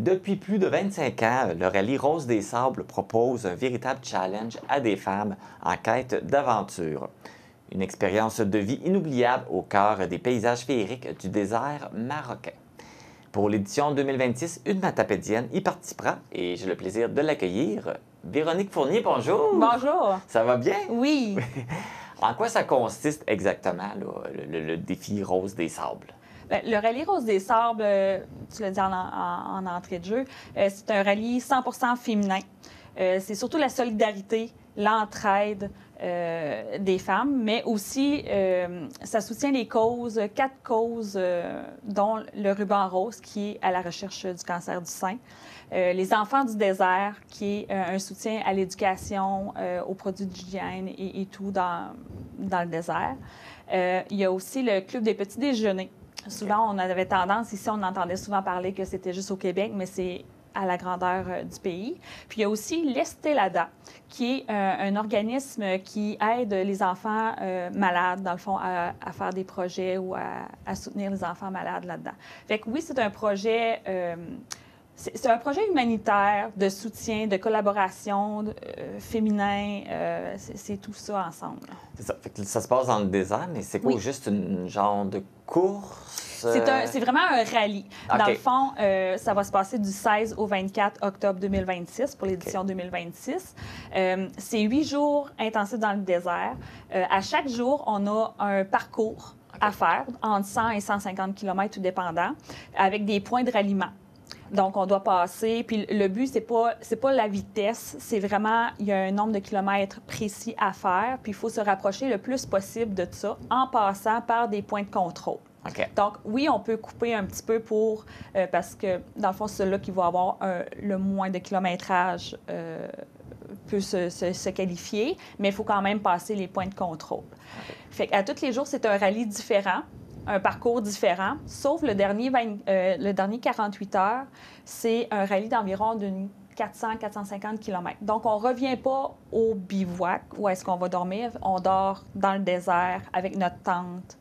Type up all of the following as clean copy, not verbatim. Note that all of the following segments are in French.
Depuis plus de 25 ans, le Rallye Rose des Sables propose un véritable challenge à des femmes en quête d'aventure. Une expérience de vie inoubliable au cœur des paysages féeriques du désert marocain. Pour l'édition 2026, une matapédienne y participera et j'ai le plaisir de l'accueillir. Véronique Fournier, bonjour! Bonjour! Ça va bien? Oui! En quoi ça consiste exactement, là, le défi Rose des Sables? Bien, le Rallye Rose des Sables, tu l'as dit en entrée de jeu, c'est un rallye 100% féminin. C'est surtout la solidarité, l'entraide des femmes, mais aussi ça soutient les causes, 4 causes, dont le ruban rose qui est à la recherche du cancer du sein. Les enfants du désert, qui est un soutien à l'éducation, aux produits d'hygiène et tout dans le désert. Il y a aussi le Club des petits déjeuners. Souvent, on avait tendance, ici, on entendait souvent parler que c'était juste au Québec, mais c'est à la grandeur du pays. Puis il y a aussi l'Estelada, qui est un organisme qui aide les enfants malades, dans le fond, à faire des projets ou à soutenir les enfants malades là-dedans. Fait que oui, c'est un projet... c'est un projet humanitaire de soutien, de collaboration féminin. C'est tout ça ensemble. C'est ça. Fait que ça se passe dans le désert, mais c'est quoi, juste une genre de course? C'est vraiment un rallye. Okay. Dans le fond, ça va se passer du 16 au 24 octobre 2026 pour l'édition 2026. C'est 8 jours intensifs dans le désert. À chaque jour, on a un parcours à faire, entre 100 et 150 km, tout dépendant, avec des points de ralliement. Donc, on doit passer. Puis le but, c'est pas la vitesse. C'est vraiment, il y a un nombre de kilomètres précis à faire. Puis il faut se rapprocher le plus possible de ça en passant par des points de contrôle. Okay. Donc, oui, on peut couper un petit peu pour... parce que, dans le fond, celui-là qui va avoir le moins de kilométrage peut se qualifier, mais il faut quand même passer les points de contrôle. Okay. Fait qu'à tous les jours, c'est un rallye différent, un parcours différent, sauf le dernier 48 heures, c'est un rallye d'environ d'une 400-450 km. Donc, on ne revient pas au bivouac où est-ce qu'on va dormir. On dort dans le désert avec notre tente.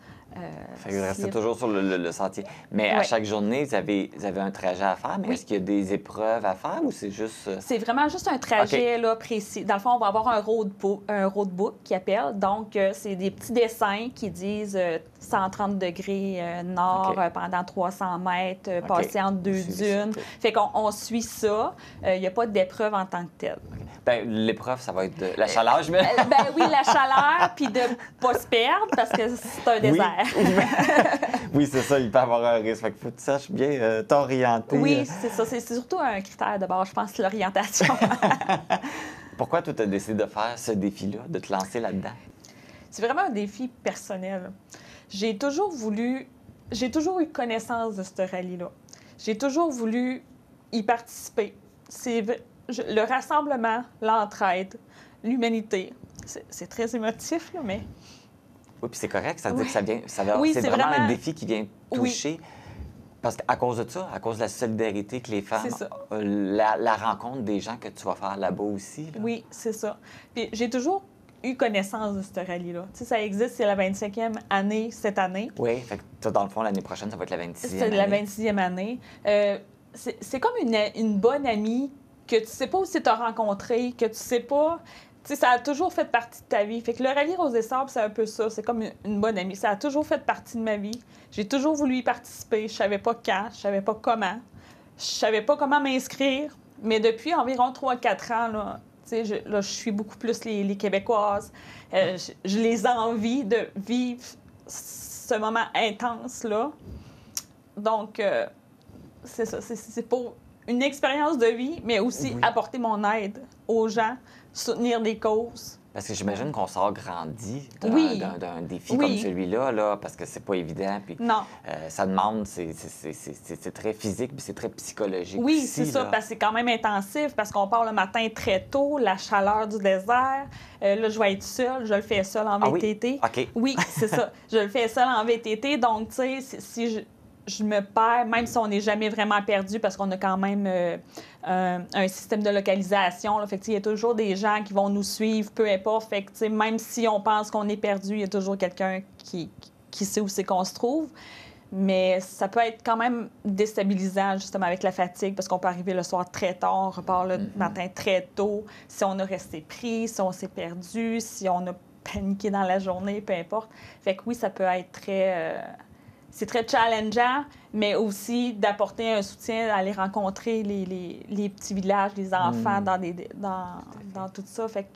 Vous restez toujours sur le sentier. Mais à chaque journée, vous avez un trajet à faire, mais est-ce qu'il y a des épreuves à faire ou c'est juste... C'est vraiment juste un trajet là, précis. Dans le fond, on va avoir un roadbook qui appelle. Donc, c'est des petits dessins qui disent 130 degrés nord pendant 300 mètres, passer entre 2 dunes. Fait qu'on suit ça. Il n'y a pas d'épreuve en tant que telle. Bien, l'épreuve, ça va être la chaleur, je mets. Ben oui, la chaleur, puis de ne pas se perdre parce que c'est un désert. Oui, c'est ça, il peut y avoir un risque. Fait qu'il faut que tu saches bien t'orienter. Oui, c'est ça. C'est surtout un critère de base, je pense, l'orientation. Pourquoi tu as décidé de faire ce défi-là, de te lancer là-dedans? C'est vraiment un défi personnel. J'ai toujours eu connaissance de ce rallye-là. J'ai toujours voulu y participer. Le rassemblement, l'entraide, l'humanité. C'est très émotif, là, mais... Oui, puis c'est correct, ça veut dire que c'est vraiment un défi qui vient toucher. Oui. Parce qu'à cause de ça, à cause de la solidarité que les femmes, la rencontre des gens que tu vas faire là-bas aussi. Là. Oui, c'est ça. Puis j'ai toujours eu connaissance de ce rallye-là. Tu sais, ça existe, c'est la 25e année cette année. Oui, fait que toi, dans le fond, l'année prochaine, ça va être la 26e année. C'est la 26e année. C'est comme une bonne amie que tu sais pas où tu as rencontrée, que tu sais pas... Tu sais, ça a toujours fait partie de ta vie. Fait que le Rallye Rose des Sables, c'est un peu ça. C'est comme une bonne amie. Ça a toujours fait partie de ma vie. J'ai toujours voulu y participer. Je savais pas quand, je savais pas comment. Je savais pas comment m'inscrire. Mais depuis environ 3-4 ans, là, tu sais, je suis beaucoup plus les Québécoises. Je les envie de vivre ce moment intense-là. Donc, c'est ça. C'est pour une expérience de vie, mais aussi apporter mon aide aux gens, soutenir des causes. Parce que j'imagine qu'on sort grandi d'un défi comme celui-là, là, parce que c'est pas évident. Puis, ça demande, c'est très physique, puis c'est très psychologique. Oui, aussi, c'est ça, parce que c'est quand même intensif, parce qu'on part le matin très tôt, la chaleur du désert. Là, je vais être seule, je le fais seule en VTT. Oui? Okay. Oui, c'est ça. Je le fais seule en VTT, donc, tu sais, si je me perds, même si on n'est jamais vraiment perdu, parce qu'on a quand même un système de localisation. Là, fait que, il y a toujours des gens qui vont nous suivre, peu importe. Fait que, même si on pense qu'on est perdu, il y a toujours quelqu'un qui sait où c'est qu'on se trouve. Mais ça peut être quand même déstabilisant, justement, avec la fatigue, parce qu'on peut arriver le soir très tard, on repart le matin très tôt. Si on a resté pris, si on s'est perdu, si on a paniqué dans la journée, peu importe. Fait que oui, ça peut être c'est très challengeant, mais aussi d'apporter un soutien, d'aller rencontrer les petits villages, les enfants dans tout ça. Fait que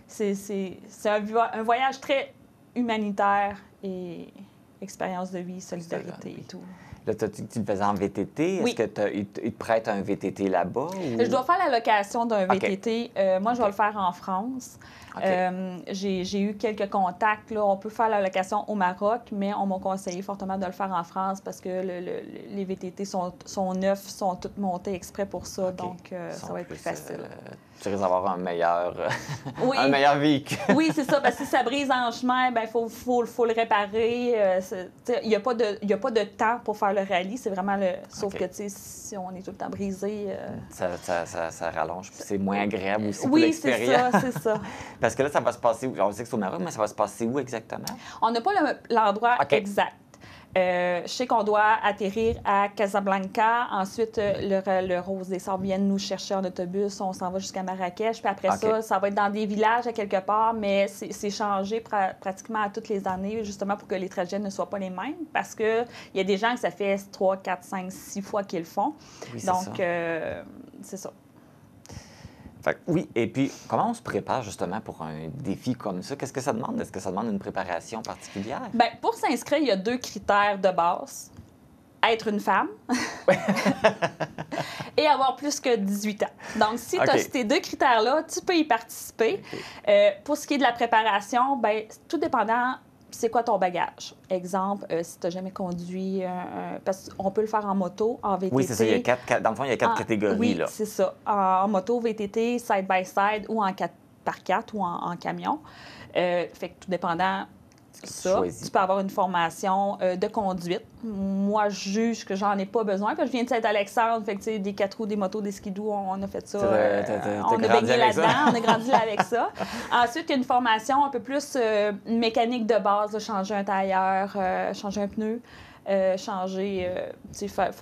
c'est un voyage très humanitaire et expérience de vie, solidarité et tout. Là, tu le faisais en VTT. Oui. Est-ce qu'ils te prêtent un VTT là-bas? Ou... Je dois faire la location d'un VTT. Moi, je vais le faire en France. J'ai eu quelques contacts. Là. On peut faire la location au Maroc, mais on m'a conseillé fortement de le faire en France parce que les VTT sont neufs, sont toutes montées exprès pour ça. Donc, ça va être plus facile. Tu risques d'avoir un meilleur véhicule. Oui, c'est ça. Parce que si ça brise en chemin, il faut le réparer. Il n'y a pas de temps pour faire le rallye. C'est vraiment Sauf que si on est tout le temps brisé... Ça rallonge. C'est moins agréable aussi pour oui, l'expérience. c'est ça. Parce que là, ça va se passer où? On sait que c'est au Maroc, mais ça va se passer où exactement? On n'a pas l'endroit exact. Je sais qu'on doit atterrir à Casablanca. Ensuite, le Rose des Sables vient nous chercher en autobus. On s'en va jusqu'à Marrakech. Puis après ça va être dans des villages à quelque part, mais c'est changé pratiquement à toutes les années, justement pour que les trajets ne soient pas les mêmes. Parce qu'il y a des gens que ça fait 3, 4, 5, 6 fois qu'ils le font. Oui, donc, c'est ça. Oui, et puis, comment on se prépare justement pour un défi comme ça? Qu'est-ce que ça demande? Est-ce que ça demande une préparation particulière? Bien, pour s'inscrire, il y a 2 critères de base. Être une femme et avoir plus que 18 ans. Donc, si tu as ces 2 critères-là, tu peux y participer. Pour ce qui est de la préparation, bien, tout dépendant... C'est quoi ton bagage? Exemple, si tu n'as jamais conduit, parce qu'on peut le faire en moto, en VTT. Oui, c'est ça. Dans le fond, il y a 4 catégories. Oui, là. C'est ça. En moto, VTT, side-by-side ou en 4x4 ou en camion. Fait que tout dépendant de ça, tu peux avoir une formation de conduite. Moi, je juge que j'en ai pas besoin, parce que je viens de Saint-Alexandre, fait que des 4 roues, des motos, des skidoo, on a fait ça. On a baigné là-dedans, on a grandi avec ça. Ensuite, il y a une formation un peu plus mécanique de base, de changer un tailleur, changer un pneu. Faire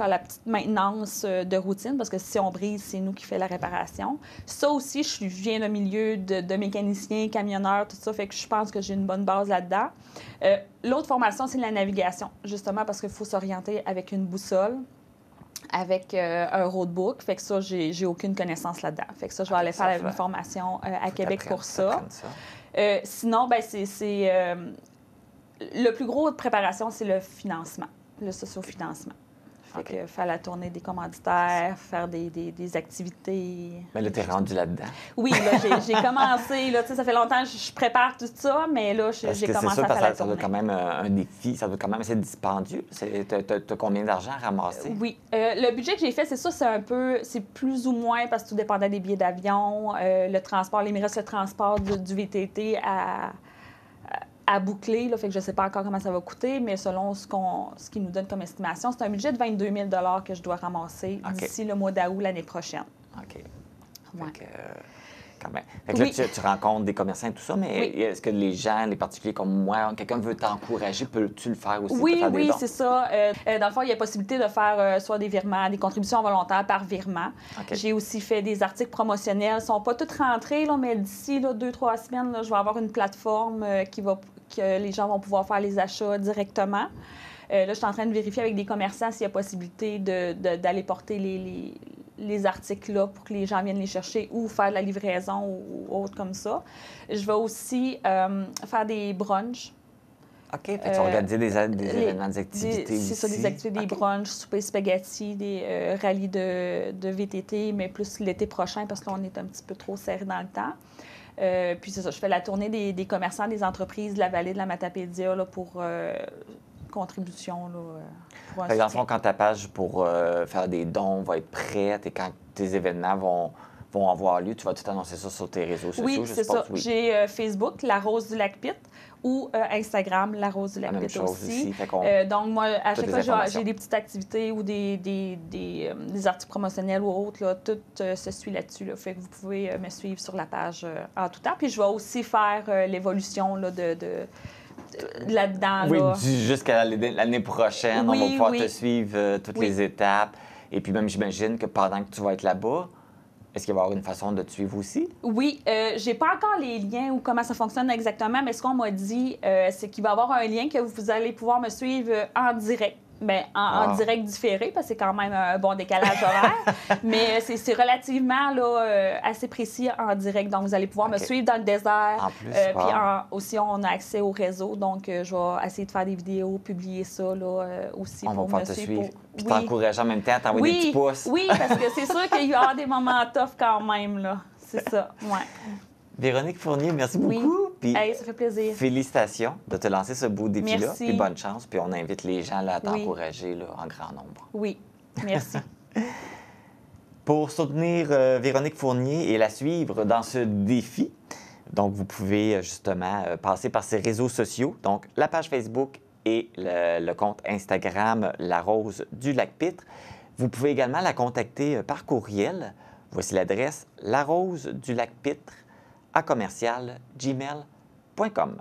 la petite maintenance de routine, parce que si on brise, c'est nous qui fait la réparation. Ça aussi, je viens d'un milieu de mécanicien, camionneur, tout ça, fait que je pense que j'ai une bonne base là-dedans. L'autre formation, c'est la navigation, justement parce qu'il faut s'orienter avec une boussole, avec un roadbook. Fait que ça, j'ai aucune connaissance là-dedans. Fait que ça, je vais aller faire une formation à Québec pour ça. Sinon, ben c'est le plus gros de préparation, c'est le financement, le socio-financement. Fait que faire la tournée des commanditaires, faire des activités. Mais là, t'es rendu là-dedans. Oui, là, j'ai commencé. Là, ça fait longtemps que je prépare tout ça, mais là, j'ai commencé à faire la tournée. Ça doit être quand même un défi, ça doit quand même assez dispendieux. T'as combien d'argent à ramasser? Oui. Le budget que j'ai fait, c'est ça, c'est plus ou moins, parce que tout dépendait des billets d'avion, le transport, il me reste le transport du VTT à boucler, là, fait que je ne sais pas encore comment ça va coûter, mais selon ce qu'ils nous donne comme estimation, c'est un budget de 22 000 que je dois ramasser d'ici le mois d'août l'année prochaine. OK. Ouais. Quand même. Fait que là, tu rencontres des commerçants et tout ça, mais est-ce que les gens, les particuliers comme moi, quelqu'un veut t'encourager, peux-tu le faire aussi? Oui, c'est ça. Dans le fond, il y a possibilité de faire soit des virements, des contributions volontaires par virement. J'ai aussi fait des articles promotionnels. Ils ne sont pas tous rentrés, là, mais d'ici 2-3 semaines, là, je vais avoir une plateforme que les gens vont pouvoir faire les achats directement. Là, je suis en train de vérifier avec des commerçants s'il y a possibilité d'aller porter les articles-là pour que les gens viennent les chercher ou faire de la livraison ou autre comme ça. Je vais aussi faire des brunchs. OK. Fait que tu vas organiser des événements, des activités aussi. C'est ça, des activités, des brunchs, souper spaghetti, des rallyes de VTT, mais plus l'été prochain parce que là, on est un petit peu trop serré dans le temps. Puis c'est ça, je fais la tournée des commerçants, des entreprises de la vallée de la Matapédia là, pour contribution. Là, dans le fond, quand ta page pour faire des dons va être prête et quand tes événements vont avoir lieu, tu vas tout annoncer ça sur tes réseaux sociaux, oui, c'est ça. Oui. J'ai Facebook, La Rose du Lac-Pitt, ou Instagram, La Rose du Lac-Pitt aussi. Donc, moi, à chaque fois, j'ai des petites activités ou des articles promotionnels ou autres, là, tout se suit là-dessus. Là. Fait que vous pouvez me suivre sur la page en tout temps. Puis, je vais aussi faire l'évolution là, là-dedans. Oui, là. jusqu'à l'année prochaine, on va Oui, pouvoir oui. te suivre toutes Oui. les étapes. Et puis même, j'imagine que pendant que tu vas être là-bas, est-ce qu'il va y avoir une façon de te suivre aussi? Oui, j'ai pas encore les liens ou comment ça fonctionne exactement, mais ce qu'on m'a dit, c'est qu'il va y avoir un lien que vous allez pouvoir me suivre en direct. Bien, en direct différé, parce que c'est quand même un bon décalage horaire, mais c'est relativement là, assez précis en direct. Donc, vous allez pouvoir me suivre dans le désert. En plus, Puis aussi, on a accès au réseau, donc je vais essayer de faire des vidéos, publier ça là, aussi On va pour pouvoir me te suivre. suivre. Puis t'encourager en même temps, t'envoyer des petits pouces. Oui, parce que c'est sûr qu'il y aura des moments tough quand même, là. C'est ça, ouais. Véronique Fournier, merci Oui. beaucoup. Puis Hey, ça fait plaisir. félicitations de te lancer ce beau défi-là. Merci. Puis bonne chance. Puis on invite les gens là, à Oui. t'encourager là, en grand nombre. Oui, merci. Pour soutenir Véronique Fournier et la suivre dans ce défi, donc vous pouvez justement passer par ses réseaux sociaux, donc la page Facebook et le compte Instagram La Rose du Lac-Pitre. Vous pouvez également la contacter par courriel. Voici l'adresse larosedulacpitre@gmail.com.